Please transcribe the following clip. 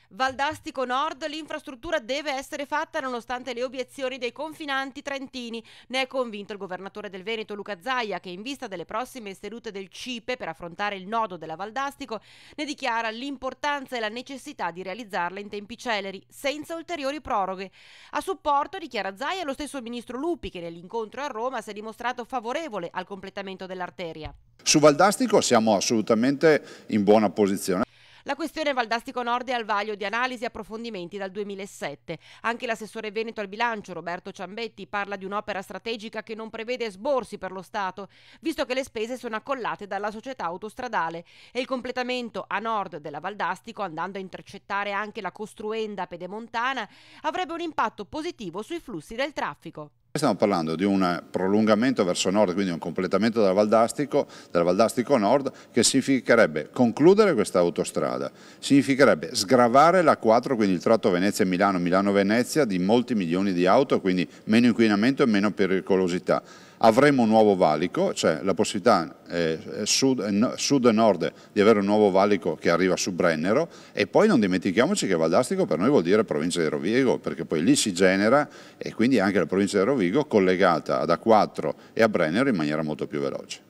Valdastico Nord, l'infrastruttura deve essere fatta nonostante le obiezioni dei confinanti trentini. Ne è convinto il governatore del Veneto Luca Zaia, che in vista delle prossime sedute del CIPE per affrontare il nodo della Valdastico ne dichiara l'importanza e la necessità di realizzarla in tempi celeri, senza ulteriori proroghe. A supporto, dichiara Zaia, lo stesso ministro Lupi, che nell'incontro a Roma si è dimostrato favorevole al completamento dell'arteria. Su Valdastico siamo assolutamente in buona posizione. La questione Valdastico Nord è al vaglio di analisi e approfondimenti dal 2007. Anche l'assessore veneto al bilancio, Roberto Ciambetti, parla di un'opera strategica che non prevede esborsi per lo Stato, visto che le spese sono accollate dalla società autostradale e il completamento a nord della Valdastico, andando a intercettare anche la costruenda pedemontana, avrebbe un impatto positivo sui flussi del traffico. Stiamo parlando di un prolungamento verso nord, quindi un completamento della Valdastico Nord, che significherebbe concludere questa autostrada, significherebbe sgravare l'A4, quindi il tratto Venezia-Milano, Milano-Venezia, di molti milioni di auto, quindi meno inquinamento e meno pericolosità. Avremo un nuovo valico, cioè la possibilità sud-nord di avere un nuovo valico che arriva su Brennero, e poi non dimentichiamoci che Valdastico per noi vuol dire provincia di Rovigo, perché poi lì si genera e quindi anche la provincia di Rovigo collegata ad A4 e a Brennero in maniera molto più veloce.